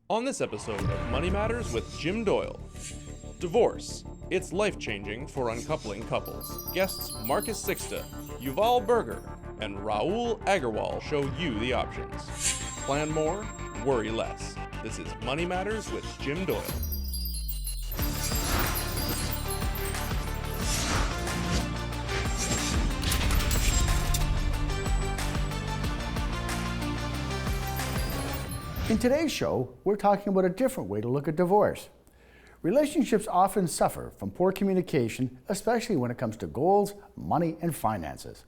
On this episode of Money Matters with Jim Doyle, divorce. It's life-changing for uncoupling couples. Guests Marcus Sixta, Yuval Berger, and Raul Agarwal show you the options. Plan more, worry less. This is Money Matters with Jim Doyle. In today's show, we're talking about a different way to look at divorce. Relationships often suffer from poor communication, especially when it comes to goals, money, and finances.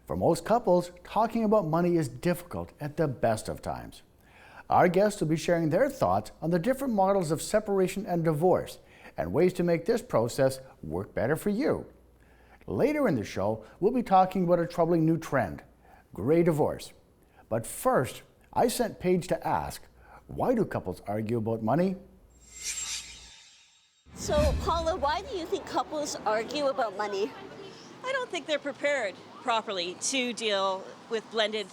For most couples, talking about money is difficult at the best of times. Our guests will be sharing their thoughts on the different models of separation and divorce and ways to make this process work better for you. Later in the show, we'll be talking about a troubling new trend, gray divorce. But first, I sent Paige to ask, why do couples argue about money? So, Paula, why do you think couples argue about money? I don't think they're prepared properly to deal with blended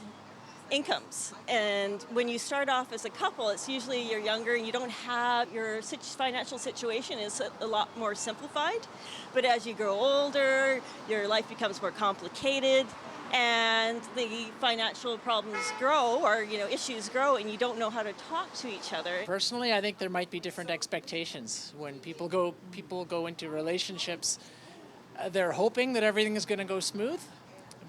incomes. And when you start off as a couple, it's usually you're younger and you don't have, your financial situation is a lot more simplified. But as you grow older, your life becomes more complicated and the financial problems grow, or issues grow, and you don't know how to talk to each other. Personally, I think there might be different expectations. When people go into relationships, they're hoping that everything is going to go smooth,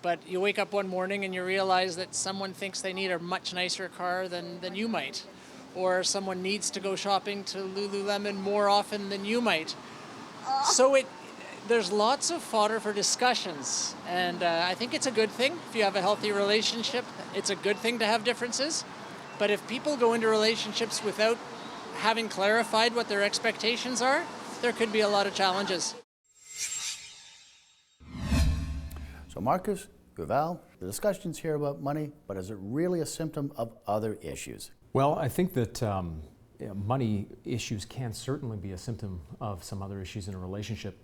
but you wake up one morning and you realize that someone thinks they need a much nicer car than you might, or someone needs to go shopping to Lululemon more often than you might. So there's lots of fodder for discussions, and I think it's a good thing if you have a healthy relationship. It's a good thing to have differences, but if people go into relationships without having clarified what their expectations are, there could be a lot of challenges. So Marcus, Yuval, the discussion's here about money, but is it really a symptom of other issues? Well, I think that money issues can certainly be a symptom of some other issues in a relationship.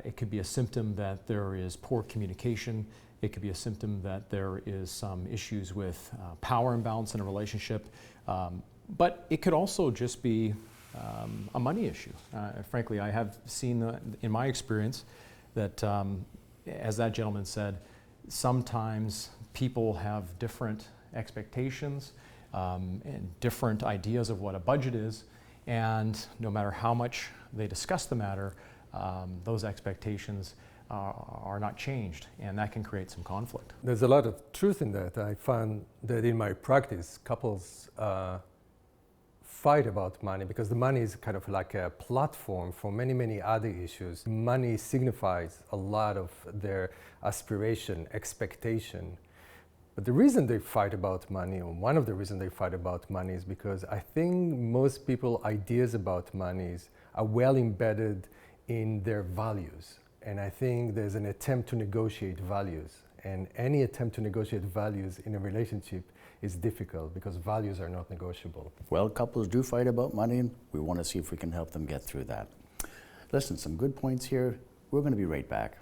It could be a symptom that there is poor communication. It could be a symptom that there is some issues with power imbalance in a relationship. But it could also just be a money issue. Frankly, I have seen in my experience that, as that gentleman said, sometimes people have different expectations and different ideas of what a budget is. And no matter how much they discuss the matter, those expectations are not changed, and that can create some conflict. There's a lot of truth in that. I found that in my practice, couples fight about money because the money is kind of like a platform for many, many other issues. Money signifies a lot of their aspiration, expectation. But the reason they fight about money, or one of the reasons they fight about money, is because I think most people's ideas about money are well embedded in their values. And I think there's an attempt to negotiate values. And any attempt to negotiate values in a relationship is difficult because values are not negotiable. Well, couples do fight about money, and we want to see if we can help them get through that. Listen, some good points here. We're going to be right back.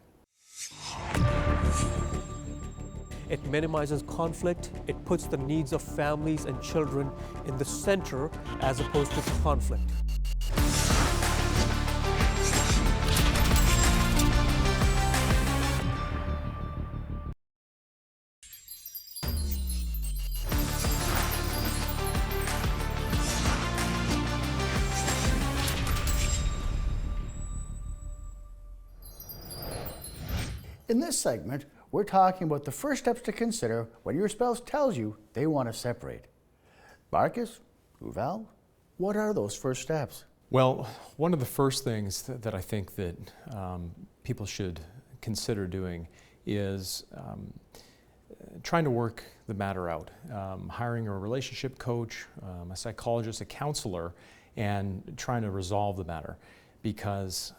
It minimizes conflict. It puts the needs of families and children in the center as opposed to conflict. In this segment, we're talking about the first steps to consider when your spouse tells you they want to separate. Marcus, Yuval, what are those first steps? Well, one of the first things that I think that people should consider doing is trying to work the matter out. Hiring a relationship coach, a psychologist, a counselor, and trying to resolve the matter. Because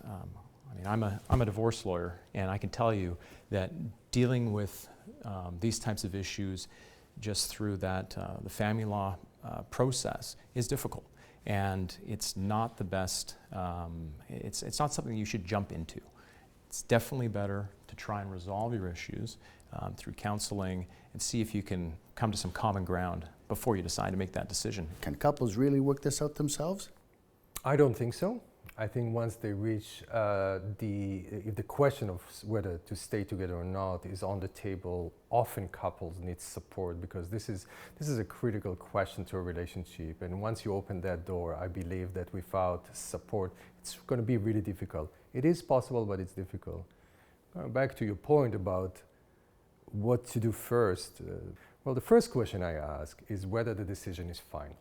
I'm a divorce lawyer, and I can tell you that dealing with these types of issues just through that the family law process is difficult, and it's not the best. It's not something you should jump into. It's definitely better to try and resolve your issues through counseling and see if you can come to some common ground before you decide to make that decision. Can couples really work this out themselves? I don't think so. I think once they reach if the question of whether to stay together or not is on the table, often couples need support, because this is a critical question to a relationship. And once you open that door, I believe that without support, it's going to be really difficult. It is possible, but it's difficult. Back to your point about what to do first. Well, the first question I ask is whether the decision is final.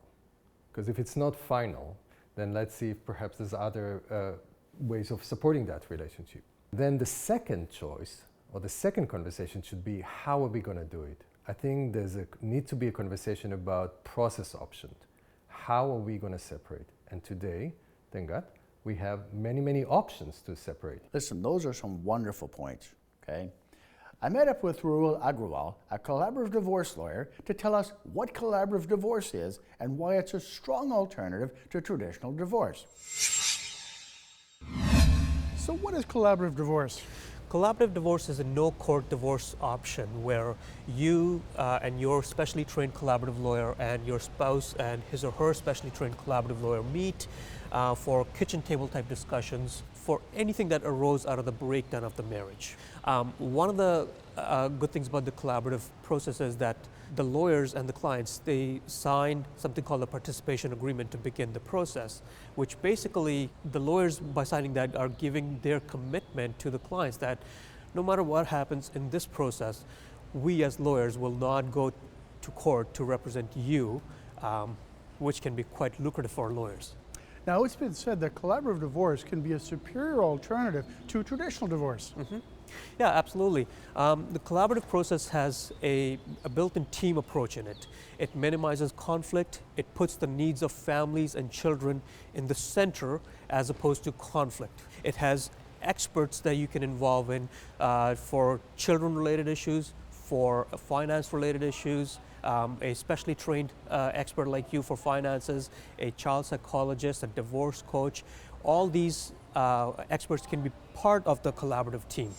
Because if it's not final, then let's see if perhaps there's other ways of supporting that relationship. Then the second choice, or the second conversation, should be, how are we going to do it? I think there's need to be a conversation about process options. How are we going to separate? And today, thank God, we have many, many options to separate. Listen, those are some wonderful points, okay? I met up with Raul Agrawal, a collaborative divorce lawyer, to tell us what collaborative divorce is and why it's a strong alternative to traditional divorce. So what is collaborative divorce? Collaborative divorce is a no-court divorce option where you and your specially trained collaborative lawyer and your spouse and his or her specially trained collaborative lawyer meet for kitchen table type discussions for anything that arose out of the breakdown of the marriage. One of the good things about the collaborative process is that the lawyers and the clients, they signed something called a participation agreement to begin the process, which basically the lawyers, by signing that, are giving their commitment to the clients that no matter what happens in this process, we as lawyers will not go to court to represent you, which can be quite lucrative for lawyers. Now, it's been said that collaborative divorce can be a superior alternative to traditional divorce. Mm-hmm. Yeah, absolutely. The collaborative process has a built-in team approach in it. It minimizes conflict. It puts the needs of families and children in the center as opposed to conflict. It has experts that you can involve in for children-related issues, for finance-related issues, a specially trained expert like you for finances, a child psychologist, a divorce coach. All these experts can be part of the collaborative team.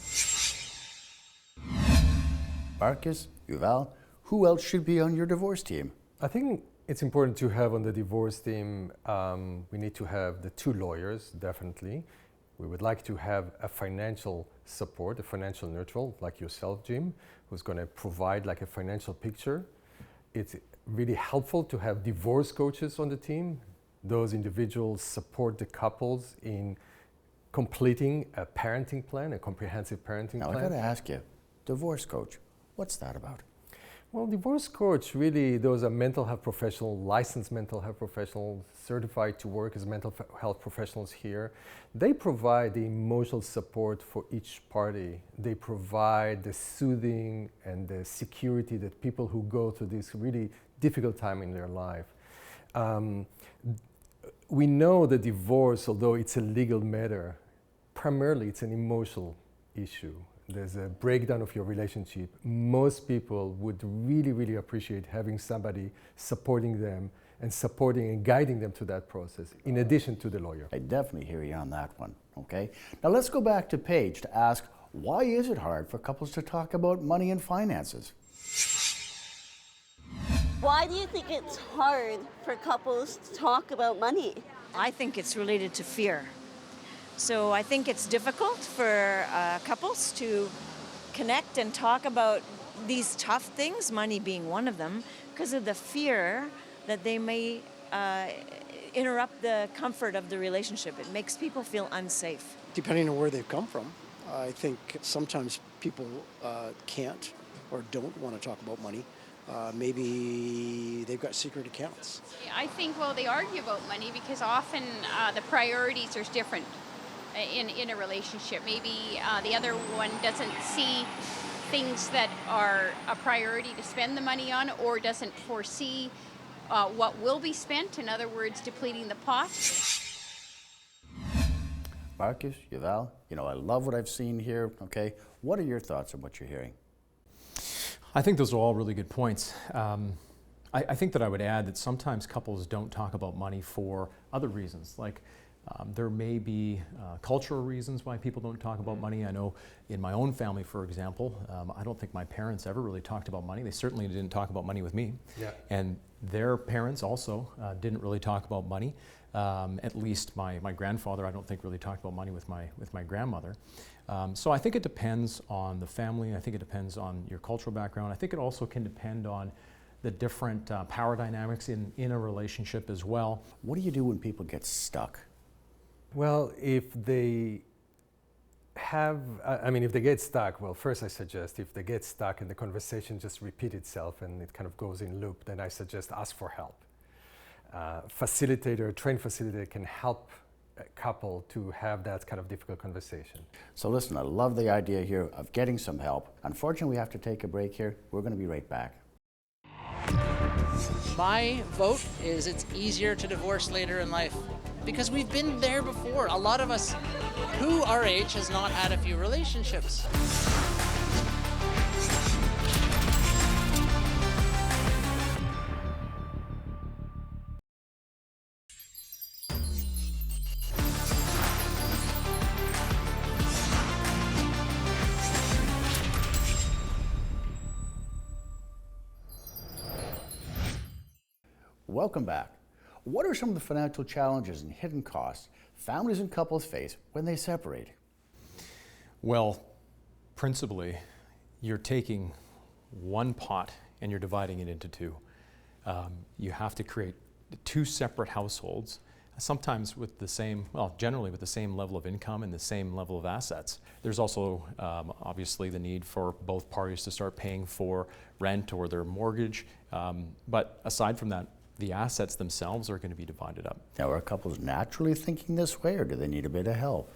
Marcus, Yuval, who else should be on your divorce team? I think it's important to have on the divorce team, we need to have the two lawyers, definitely. We would like to have a financial support, a financial neutral, like yourself, Jim, who's going to provide like a financial picture. It's really helpful to have divorce coaches on the team. Those individuals support the couples in completing a parenting plan, a comprehensive parenting plan. Now, I got to ask you, divorce coach, what's that about? Well, divorce coach, really, those are mental health professionals, licensed mental health professionals, certified to work as mental health professionals here. They provide the emotional support for each party. They provide the soothing and the security that people who go through this really difficult time in their life. We know that divorce, although it's a legal matter, primarily it's an emotional issue. There's a breakdown of your relationship. Most people would really, really appreciate having somebody supporting them and supporting and guiding them to that process, in addition to the lawyer. I definitely hear you on that one, okay? Now let's go back to Paige to ask, why is it hard for couples to talk about money and finances? Why do you think it's hard for couples to talk about money? I think it's related to fear. So I think it's difficult for couples to connect and talk about these tough things, money being one of them, because of the fear that they may interrupt the comfort of the relationship. It makes people feel unsafe. Depending on where they've come from, I think sometimes people can't or don't want to talk about money. Maybe they've got secret accounts. I think, well, they argue about money because often the priorities are different in a relationship. Maybe the other one doesn't see things that are a priority to spend the money on, or doesn't foresee what will be spent, in other words, depleting the pot. Marcus, Yuval, I love what I've seen here, okay? What are your thoughts on what you're hearing? I think those are all really good points. I think that I would add that sometimes couples don't talk about money for other reasons, like There may be cultural reasons why people don't talk about money. I know in my own family, for example, I don't think my parents ever really talked about money. They certainly didn't talk about money with me. Yeah. And their parents also didn't really talk about money. At least my grandfather, I don't think really talked about money with my grandmother. So I think it depends on the family. I think it depends on your cultural background. I think it also can depend on the different power dynamics in a relationship as well. What do you do when people get stuck? Well, if they if they get stuck, well, first I suggest if they get stuck and the conversation just repeats itself and it kind of goes in loop, then I suggest ask for help. Trained facilitator can help a couple to have that kind of difficult conversation. So listen, I love the idea here of getting some help. Unfortunately, we have to take a break here. We're going to be right back. My vote is it's easier to divorce later in life because we've been there before. A lot of us who our age has not had a few relationships. Welcome back. What are some of the financial challenges and hidden costs families and couples face when they separate? Well, principally, you're taking one pot and you're dividing it into two. You have to create two separate households, sometimes with the same, well, generally with the same level of income and the same level of assets. There's also obviously the need for both parties to start paying for rent or their mortgage. But aside from that, the assets themselves are going to be divided up. Now, are couples naturally thinking this way, or do they need a bit of help?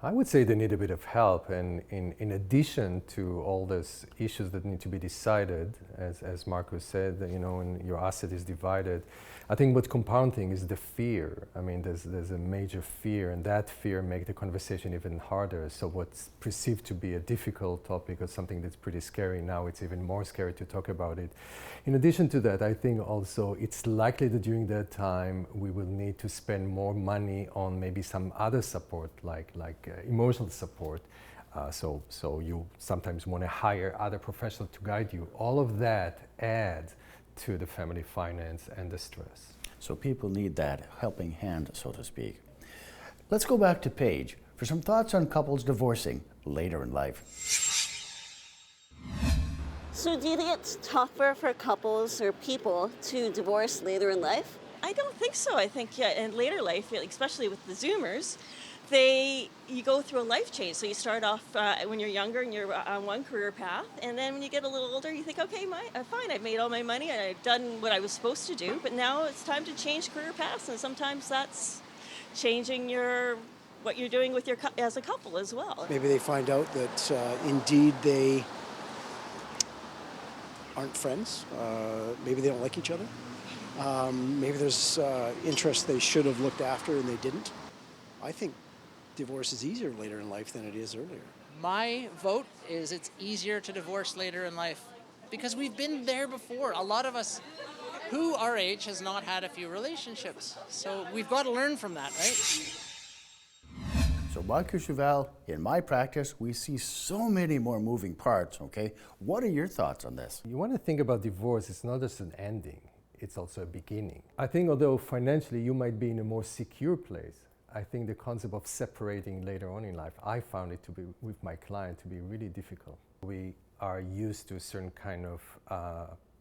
I would say they need a bit of help, and in addition to all these issues that need to be decided, as Marcus said, when your asset is divided, I think what's compounding is the fear. I mean, there's a major fear, and that fear makes the conversation even harder. So what's perceived to be a difficult topic or something that's pretty scary, now it's even more scary to talk about it. In addition to that, I think also it's likely that during that time we will need to spend more money on maybe some other support, like emotional support. So you sometimes want to hire other professionals to guide you. All of that adds to the family finance and the stress. So people need that helping hand, so to speak. Let's go back to Paige for some thoughts on couples divorcing later in life. So do you think it's tougher for couples or people to divorce later in life? I don't think so. I think in later life, especially with the Zoomers, you go through a life change. So you start off when you're younger and you're on one career path, and then when you get a little older, you think, okay, fine, I've made all my money, I've done what I was supposed to do, but now it's time to change career paths, and sometimes that's changing what you're doing with as a couple as well. Maybe they find out that indeed they aren't friends. Maybe they don't like each other. Maybe there's interests they should have looked after and they didn't. I think divorce is easier later in life than it is earlier. My vote is it's easier to divorce later in life because we've been there before. A lot of us who our age has not had a few relationships. So we've got to learn from that, right? So Marcus Juval, in my practice, we see so many more moving parts, okay? What are your thoughts on this? You want to think about divorce, it's not just an ending, it's also a beginning. I think although financially you might be in a more secure place, I think the concept of separating later on in life, I found it to be, with my client, to be really difficult. We are used to a certain kind of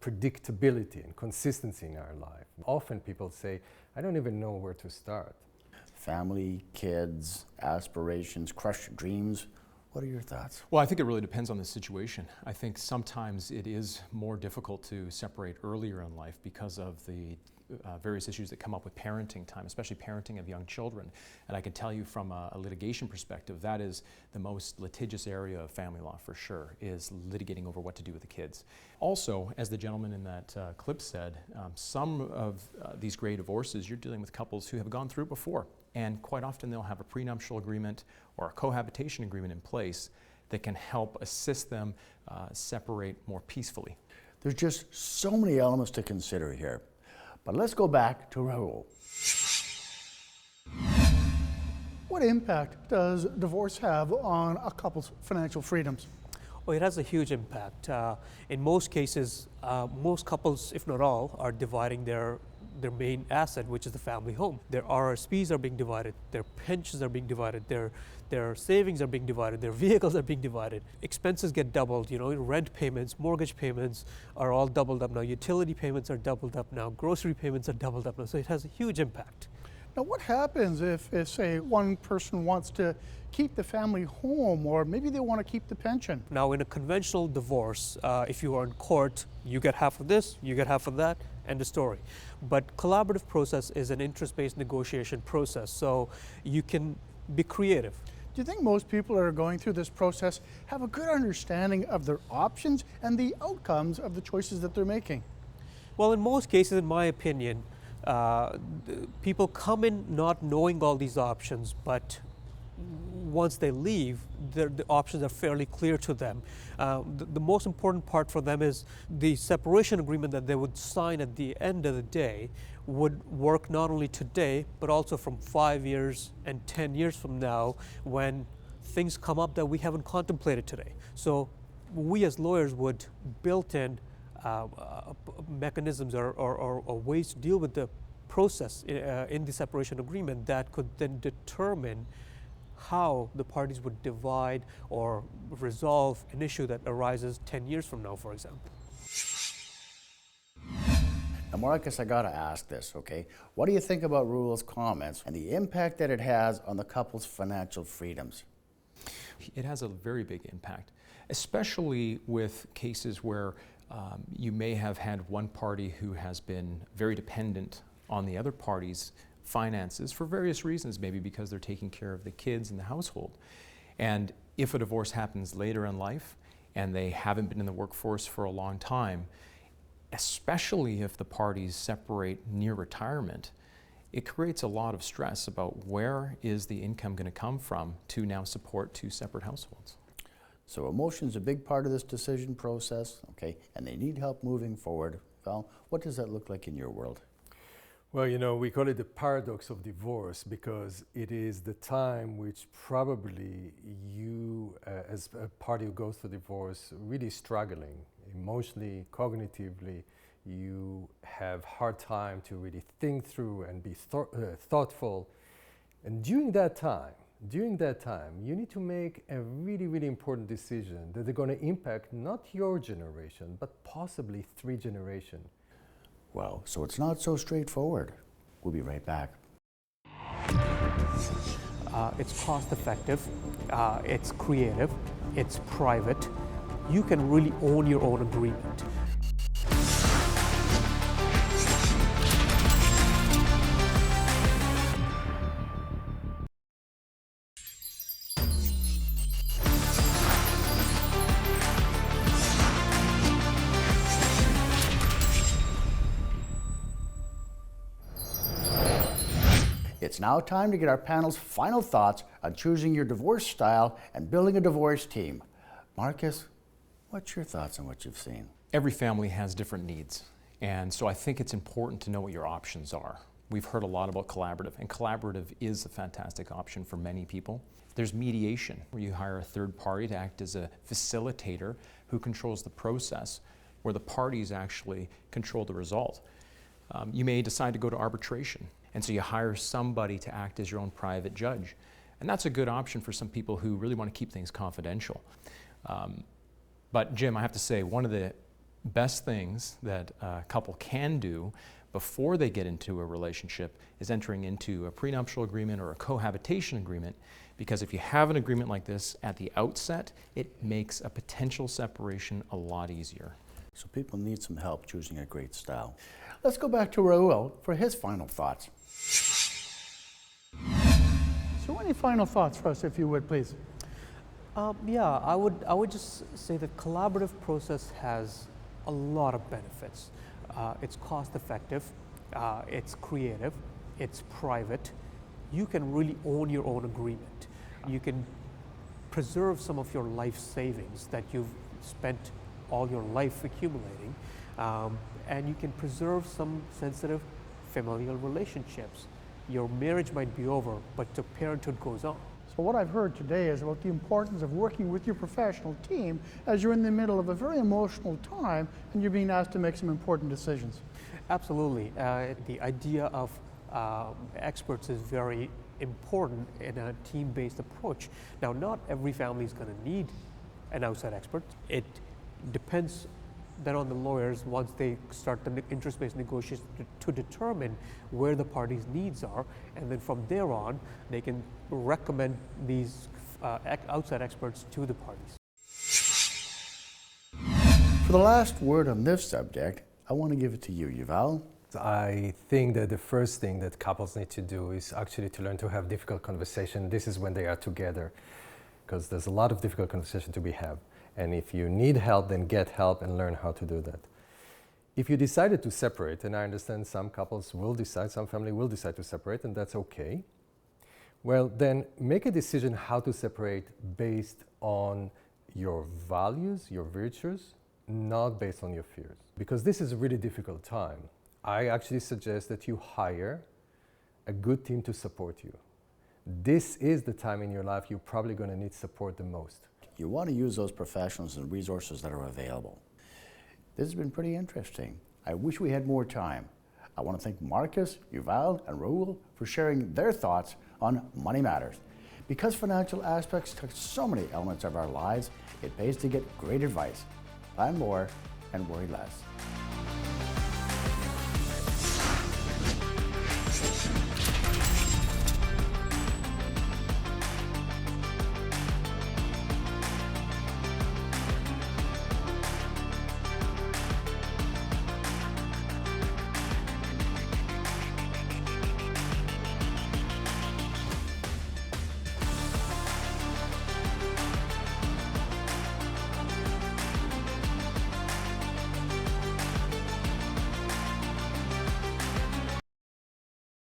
predictability and consistency in our life. Often people say, I don't even know where to start. Family, kids, aspirations, crushed dreams. What are your thoughts? Well, I think it really depends on the situation. I think sometimes it is more difficult to separate earlier in life because of the various issues that come up with parenting time, especially parenting of young children. And I can tell you from a litigation perspective, that is the most litigious area of family law for sure, is litigating over what to do with the kids. Also, as the gentleman in that clip said, some of these gray divorces, you're dealing with couples who have gone through it before. And quite often they'll have a prenuptial agreement or a cohabitation agreement in place that can help assist them separate more peacefully. There's just so many elements to consider here. But let's go back to Raul. What impact does divorce have on a couple's financial freedoms? Well, it has a huge impact. In most cases, most couples, if not all, are dividing their main asset, which is the family home. Their RSPs are being divided, their pensions are being divided, their savings are being divided, their vehicles are being divided. Expenses get doubled, rent payments, mortgage payments are all doubled up now, utility payments are doubled up now, grocery payments are doubled up now, so it has a huge impact. Now, what happens if say, one person wants to keep the family home, or maybe they want to keep the pension? Now, in a conventional divorce, if you are in court, you get half of this, you get half of that, end of story. But collaborative process is an interest-based negotiation process, so you can be creative. Do you think most people that are going through this process have a good understanding of their options and the outcomes of the choices that they're making? Well, in most cases, in my opinion, people come in not knowing all these options, but once they leave, the options are fairly clear to them. The most important part for them is the separation agreement that they would sign at the end of the day would work not only today, but also from 5 years and 10 years from now when things come up that we haven't contemplated today. So we as lawyers would build in mechanisms or ways to deal with the process in the separation agreement that could then determine how the parties would divide or resolve an issue that arises 10 years from now, for example. Now, Marcus, I gotta ask this, okay? What do you think about Raul's comments and the impact that it has on the couple's financial freedoms? It has a very big impact, especially with cases where you may have had one party who has been very dependent on the other party's finances for various reasons, maybe because they're taking care of the kids in the household. And if a divorce happens later in life and they haven't been in the workforce for a long time, especially if the parties separate near retirement, it creates a lot of stress about where is the income going to come from to now support two separate households. So emotion's a big part of this decision process, okay, and they need help moving forward. Val, what does that look like in your world? Well, we call it the paradox of divorce because it is the time which probably you, as a party who goes through divorce, really struggling emotionally, cognitively. You have hard time to really think through and be thoughtful. And during that time, you need to make a really, really important decision that they're going to impact not your generation, but possibly 3 generations. Well, so it's not so straightforward. We'll be right back. It's cost effective, it's creative, it's private. You can really own your own agreement. It's now time to get our panel's final thoughts on choosing your divorce style and building a divorce team. Marcus, what's your thoughts on what you've seen? Every family has different needs, and so I think it's important to know what your options are. We've heard a lot about collaborative, and collaborative is a fantastic option for many people. There's mediation, where you hire a third party to act as a facilitator who controls the process, where the parties actually control the result. You may decide to go to arbitration, and so you hire somebody to act as your own private judge. And that's a good option for some people who really want to keep things confidential. But Jim, I have to say, one of the best things that a couple can do before they get into a relationship is entering into a prenuptial agreement or a cohabitation agreement, because if you have an agreement like this at the outset, it makes a potential separation a lot easier. So people need some help choosing a great style. Let's go back to Raul for his final thoughts. So any final thoughts for us, if you would, please? Yeah, I would just say that collaborative process has a lot of benefits. It's cost effective, it's creative, it's private. You can really own your own agreement. You can preserve some of your life savings that you've spent all your life accumulating, and you can preserve some sensitive familial relationships. your marriage might be over, but your parenthood goes on. So what I've heard today is about the importance of working with your professional team as you're in the middle of a very emotional time and you're being asked to make some important decisions. Absolutely. The idea of experts is very important in a team-based approach. Now, not every family is going to need an outside expert. It depends then on the lawyers once they start the interest-based negotiations to determine where the parties' needs are, and then from there on, they can recommend these outside experts to the parties. For the last word on this subject, I want to give it to you, Yuval. I think that the first thing that couples need to do is actually to learn to have difficult conversation. This is when they are together, because there's a lot of difficult conversation to be had. And if you need help, then get help and learn how to do that. If you decided to separate, and I understand some couples will decide, some family will decide to separate, and that's okay. Well, then make a decision how to separate based on your values, your virtues, not based on your fears. Because this is a really difficult time. I actually suggest that you hire a good team to support you. This is the time in your life you're probably going to need support the most. You want to use those professionals and resources that are available. This has been pretty interesting. I wish we had more time. I want to thank Marcus, Yuval, and Raul for sharing their thoughts on money matters. Because financial aspects touch so many elements of our lives, it pays to get great advice. Plan more and worry less.